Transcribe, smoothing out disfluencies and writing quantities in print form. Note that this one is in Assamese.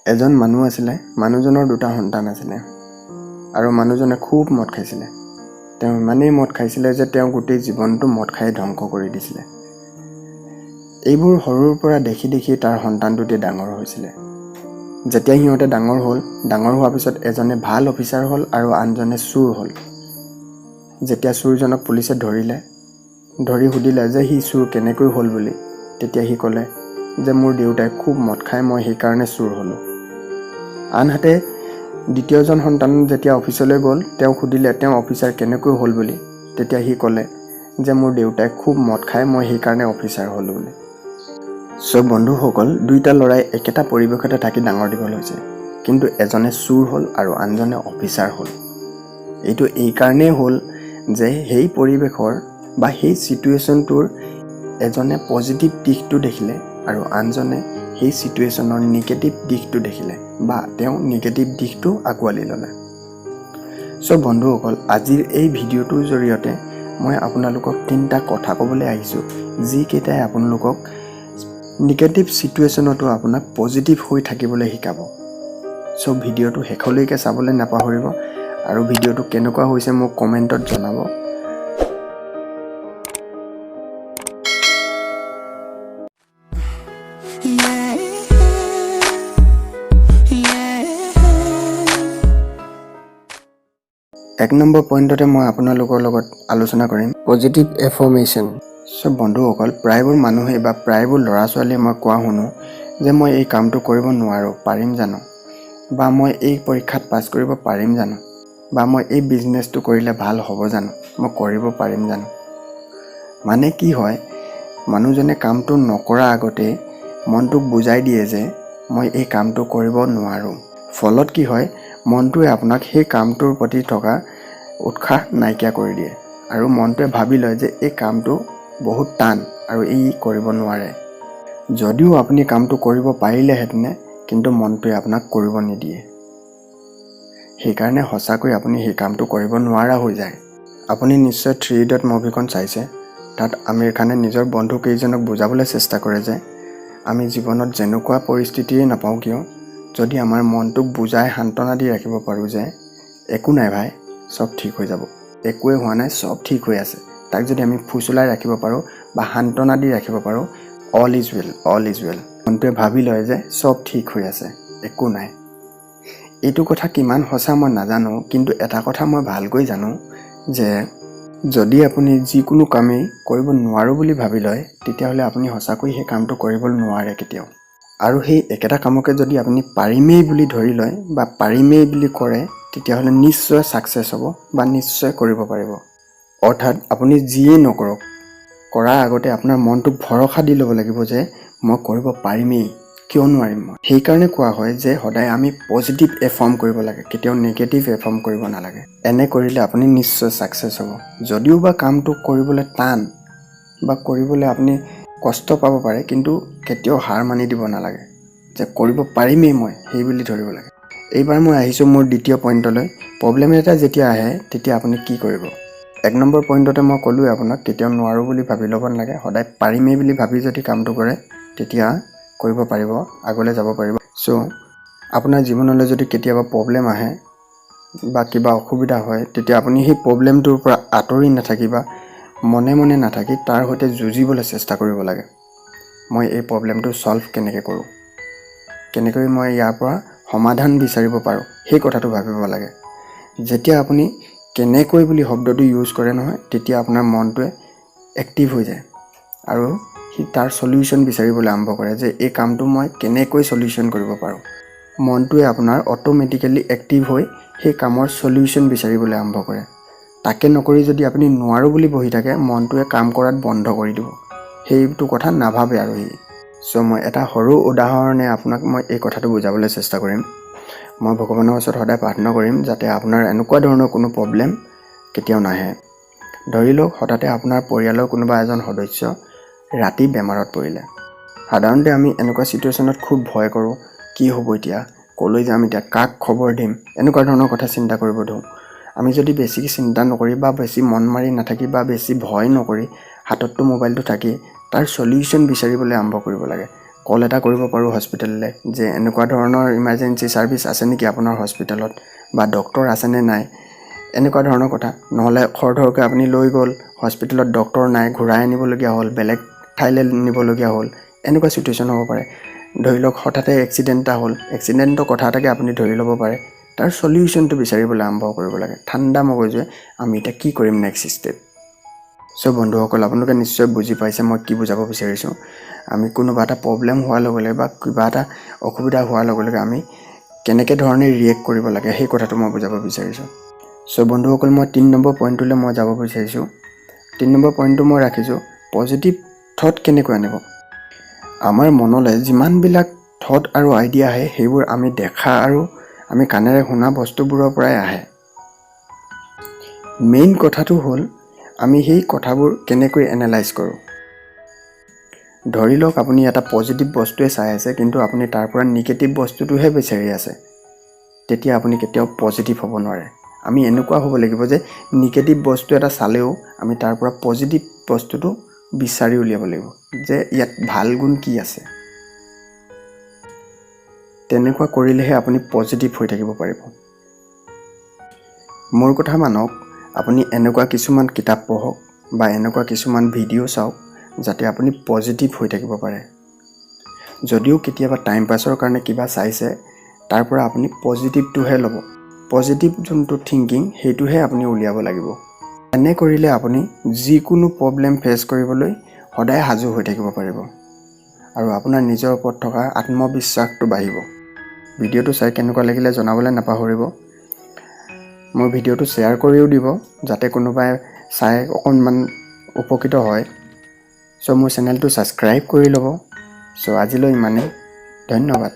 এজন মানুহ আছিলে, মানুহজনৰ দুটা সন্তান আছিলে আৰু মানুহজনে খুব মদ খাইছিলে। তেওঁ ইমানেই মদ খাইছিলে যে তেওঁ গোটেই জীৱনটো মদ খাই ধ্বংস কৰি দিছিলে। এইবোৰ সৰুৰ পৰা দেখি দেখি তাৰ সন্তান দুটি ডাঙৰ হৈছিলে। যেতিয়া সিহঁতে ডাঙৰ হোৱাৰ পিছত এজনে ভাল অফিচাৰ হ'ল আৰু আনজনে চোৰ হ'ল। যেতিয়া চোৰজনক পুলিচে ধৰি সুধিলে যে সি চোৰ কেনেকৈ হ'ল বুলি, তেতিয়া সি ক'লে যে মোৰ দেউতাই খুব মদ খাই, মই সেইকাৰণে চোৰ হ'লোঁ। আনহাতে দ্বিতীয়জন সন্তান যেতিয়া অফিচলৈ গ'ল, তেওঁ সুধিলে তেওঁ অফিচাৰ কেনেকৈ হ'ল বুলি, তেতিয়া সি ক'লে যে মোৰ দেউতাই খুব মদ খাই, মই সেইকাৰণে অফিচাৰ হ'লোঁ বুলি। চব বন্ধুসকল, দুইটা ল'ৰাই একেটা পৰিৱেশতে থাকি ডাঙৰ দীঘল হৈছে, কিন্তু এজনে চোৰ হ'ল আৰু আনজনে অফিচাৰ হ'ল। এইটো এইকাৰণেই হ'ল যে সেই পৰিৱেশৰ বা সেই ছিটুৱেশ্যনটোৰ এজনে পজিটিভ দিশটো দেখিলে আৰু আনজনে সেই ছিটুৱেশ্যনৰ নিগেটিভ দিশটো দেখিলে বা তেওঁ নিগেটিভ দিশটো আঁকোৱালি ল'লে। চব বন্ধুসকল, আজিৰ এই ভিডিঅ'টোৰ জৰিয়তে মই আপোনালোকক 3টা কথা ক'বলৈ আহিছোঁ, যিকেইটাই আপোনালোকক নিগেটিভ ছিটুৱেশ্যনতো আপোনাক পজিটিভ হৈ থাকিবলৈ শিকাব। চব ভিডিঅ'টো শেষলৈকে চাবলৈ নাপাহৰিব আৰু ভিডিঅ'টো কেনেকুৱা হৈছে মোক কমেণ্টত জনাব। এক নম্বৰ পইণ্টতে মই আপোনালোকৰ লগত আলোচনা কৰিম পজিটিভ এফাৰ্মেশ্যন। চব বন্ধুসকল, প্ৰায়বোৰ মানুহে বা প্ৰায়বোৰ ল'ৰা ছোৱালীয়ে মই কোৱা শুনো যে মই এই কামটো কৰিব নোৱাৰোঁ, পাৰিম জানো, বা মই এই পৰীক্ষাত পাছ কৰিব পাৰিম জানো, বা মই এই বিজনেছটো কৰিলে ভাল হ'ব জানো, মই কৰিব পাৰিম জানো। মানে কি হয়, মানুহজনে কামটো নকৰা আগতে মনটোক বুজাই দিয়ে যে মই এই কামটো কৰিব নোৱাৰোঁ। ফলত কি হয়, মনটোৱে আপোনাক সেই কামটোৰ প্ৰতি থকা উৎসাহ নাইকিয়া কৰি দিয়ে আৰু মনটোৱে ভাবি লয় যে এই কামটো বহুত টান আৰু ই কৰিব নোৱাৰে। যদিও আপুনি কামটো কৰিব পাৰিলেহেঁতেনে, কিন্তু মনটোৱে আপোনাক কৰিব নিদিয়ে। সেইকাৰণে সঁচাকৈ আপুনি সেই কামটো কৰিব নোৱাৰা হৈ যায়। আপুনি নিশ্চয় 3 ইডিয়ট মুভিখন চাইছে। তাত আমিৰ খানে নিজৰ বন্ধু কেইজনক বুজাবলৈ চেষ্টা কৰে যে আমি জীৱনত যেনেকুৱা পৰিস্থিতিয়ে নাপাওঁ কিয়, যদি আমাৰ মনটোক বুজাই সান্তনা দি ৰাখিব পাৰোঁ যে একো নাই ভাই, চব ঠিক হৈ যাব, একোৱে হোৱা নাই, চব ঠিক হৈ আছে, তাক যদি আমি ফুচুলাই ৰাখিব পাৰোঁ বা সান্তনা দি ৰাখিব পাৰোঁ, all is well, all is well. মনটোৱে ভাবি লয় যে চব ঠিক হৈ আছে, একো নাই। এইটো কথা কিমান সঁচা মই নাজানো, কিন্তু এটা কথা মই ভালকৈ জানো যে যদি আপুনি যিকোনো কামেই কৰিব নোৱাৰোঁ বুলি ভাবি লয়, তেতিয়াহ'লে আপুনি সঁচাকৈ সেই কামটো কৰিব নোৱাৰে কেতিয়াও। আৰু সেই একেটা কামকে যদি আপুনি পাৰিমেই বুলি ধৰি লয় বা পাৰিমেই বুলি কৰে, তেতিয়াহ'লে নিশ্চয় ছাকচেছ হ'ব বা নিশ্চয় কৰিব পাৰিব। অৰ্থাৎ আপুনি যিয়েই নকৰক, কৰাৰ আগতে আপোনাৰ মনটোক ভৰসা দি ল'ব লাগিব যে মই কৰিব পাৰিমেই, কিয় নোৱাৰিম মই। সেইকাৰণে কোৱা হয় যে সদায় আমি পজিটিভ এফাৰ্ম কৰিব লাগে, কেতিয়াও নিগেটিভ এফাৰ্ম কৰিব নালাগে। এনে কৰিলে আপুনি নিশ্চয় ছাকচেছ হ'ব। যদিও বা কামটো কৰিবলৈ টান বা কৰিবলৈ আপুনি কষ্ট পাব পাৰে, কিন্তু কেতিয়াও হাৰ মানি দিব নালাগে যে কৰিব পাৰিমেই মই, সেই বুলি ধৰিব লাগে। এইবাৰ মই আহিছোঁ মোৰ দ্বিতীয় পইণ্টলৈ। প্ৰব্লেম এটা যেতিয়া আহে, তেতিয়া আপুনি কি কৰিব। 1 নম্বৰ পইণ্টতে মই ক'লোৱে আপোনাক, কেতিয়াও নোৱাৰোঁ বুলি ভাবি ল'ব নালাগে। সদায় পাৰিমেই বুলি ভাবি যদি কামটো কৰে, তেতিয়া কৰিব পাৰিব, আগলৈ যাব পাৰিব। আপোনাৰ জীৱনলৈ যদি কেতিয়াবা প্ৰব্লেম আহে বা কিবা অসুবিধা হয়, তেতিয়া আপুনি সেই প্ৰব্লেমটোৰ পৰা আঁতৰি নাথাকি বা মনে মনে নাথাকি তাৰ সৈতে যুঁজিবলৈ চেষ্টা কৰিব লাগে। মই এই প্ৰব্লেমটো ছল্ভ কেনেকৈ কৰোঁ, কেনেকৈ মই ইয়াৰ পৰা সমাধান বিচাৰিব পাৰোঁ, সেই কথাটো ভাবিব লাগে। যেতিয়া আপুনি কেনেকৈ বুলি শব্দটো ইউজ কৰে নহয়, তেতিয়া আপোনাৰ মনটোৱে এক্টিভ হৈ যায় আৰু সি তাৰ সলিউশ্যন বিচাৰিবলৈ আৰম্ভ কৰে যে এই কামটো মই কেনেকৈ সলিউশ্যন কৰিব পাৰোঁ। মনটোৱে আপোনাৰ অট'মেটিকেলি এক্টিভ হৈ সেই কামৰ সলিউশ্যন বিচাৰিবলৈ আৰম্ভ কৰে। তাকে নকৰি যদি আপুনি নোৱাৰোঁ বুলি বহি থাকে, মনটোৱে কাম কৰাত বন্ধ কৰি দিব। সেইটো কথা নাভাবে আৰু মই এটা সৰু উদাহৰণে আপোনাক মই এই কথাটো বুজাবলৈ চেষ্টা কৰিম। মই ভগৱানৰ ওচৰত সদায় প্ৰাৰ্থনা কৰিম যাতে আপোনাৰ এনেকুৱা ধৰণৰ কোনো প্ৰব্লেম কেতিয়াও নাহে। ধৰি লওক হঠাতে আপোনাৰ পৰিয়ালৰ কোনোবা এজন সদস্য ৰাতি বেমাৰত পৰিলে। সাধাৰণতে আমি এনেকুৱা ছিটুৱেশ্যনত খুব ভয় কৰোঁ, কি হ'ব এতিয়া, ক'লৈ যাম এতিয়া, কাক খবৰ দিম, এনেকুৱা ধৰণৰ কথা চিন্তা কৰিব ধৰোঁ। আমি যদি বেছি চিন্তা নকৰি বা বেছি মন মাৰি নাথাকি বা বেছি ভয় নকৰি, হাতততো মোবাইলটো থাকি তাৰ সলিউশ্যন বিচাৰিবলৈ আৰম্ভ কৰিব লাগে। কল এটা কৰিব পাৰোঁ হস্পিটেললৈ যে এনেকুৱা ধৰণৰ ইমাৰ্জেঞ্চি ছাৰ্ভিচ আছে নেকি আপোনাৰ হস্পিটেলত বা ডক্টৰ আছেনে নাই, এনেকুৱা ধৰণৰ কথা। নহ'লে খৰধৰকৈ আপুনি লৈ গ'ল, হস্পিটেলত ডক্টৰ নাই, ঘূৰাই আনিবলগীয়া হ'ল, বেলেগ ঠাইলৈ নিবলগীয়া হ'ল, এনেকুৱা চিটুৱেশ্যন হ'ব পাৰে। ধৰি লওক হঠাতে এক্সিডেণ্ট এটা হ'ল, এক্সিডেণ্টৰ কথা এটাকে আপুনি ধৰি ল'ব পাৰে, তাৰ চলিউশ্যনটো বিচাৰিবলৈ আৰম্ভ কৰিব লাগে ঠাণ্ডা মগজুৱে। আমি এতিয়া কি কৰিম নেক্সট ষ্টেপ। চ' বন্ধুসকল, আপোনালোকে নিশ্চয় বুজি পাইছে মই কি বুজাব বিচাৰিছোঁ। আমি কোনোবা এটা প্ৰব্লেম হোৱাৰ লগে লগে বা কিবা এটা অসুবিধা হোৱাৰ লগে লগে আমি কেনেকৈ ধৰণে ৰিয়েক্ট কৰিব লাগে সেই কথাটো মই বুজাব বিচাৰিছোঁ। চ' বন্ধুসকল, মই 3 নম্বৰ পইণ্টটোলৈ মই যাব বিচাৰিছোঁ। 3 নম্বৰ পইণ্টটো মই ৰাখিছোঁ পজিটিভ থট কেনেকৈ আনিব। আমাৰ মনলৈ যিমানবিলাক থট আৰু আইডিয়া আহে সেইবোৰ আমি দেখা আৰু আমি কাণেৰে শুনা বস্তুবোৰৰ পৰাই আহে। মেইন কথাটো হ'ল আমি সেই কথাবোৰ কেনেকৈ এনালাইজ কৰোঁ। ধৰি লওক আপুনি এটা পজিটিভ বস্তুৱে চাই আছে কিন্তু আপুনি তাৰ পৰা নিগেটিভ বস্তুটোহে বিচাৰি আছে, তেতিয়া আপুনি কেতিয়াও পজিটিভ হ'ব নোৱাৰে। আমি এনেকুৱা হ'ব লাগিব যে নিগেটিভ বস্তু এটা চালেও আমি তাৰ পৰা পজিটিভ বস্তুটো বিচাৰি উলিয়াব লাগিব যে ইয়াত ভাল গুণ কি আছে। তেনেকুৱা কৰিলেহে আপুনি পজিটিভ হৈ থাকিব পাৰিব। মোৰ কথা মানক, আপুনি এনেকুৱা কিছুমান কিতাপ পঢ়ক বা এনেকুৱা কিছুমান ভিডিঅ' চাওক যাতে আপুনি পজিটিভ হৈ থাকিব পাৰে। যদিও কেতিয়াবা টাইম পাছৰ কাৰণে কিবা চাইছে, তাৰ পৰা আপুনি পজিটিভটোহে ল'ব। পজিটিভ যোনটো থিংকিং সেইটোহে আপুনি উলিয়াব লাগিব। এনে কৰিলে আপুনি যিকোনো প্ৰব্লেম ফেচ কৰিবলৈ সদায় সাজু হৈ থাকিব পাৰিব আৰু আপোনাৰ নিজৰ ওপৰত থকা আত্মবিশ্বাসটো বাঢ়িব। ভিডিঅ'টো চাই কেনেকুৱা লাগিলে জনাবলৈ নাপাহৰিব। মোৰ ভিডিঅ'টো শ্বেয়াৰ কৰিও দিব যাতে কোনোবাই চাই অকণমান উপকৃত হয়। চ' মোৰ চেনেলটো ছাবস্ক্ৰাইব কৰি ল'ব। চ' আজিলৈ ইমানেই, ধন্যবাদ।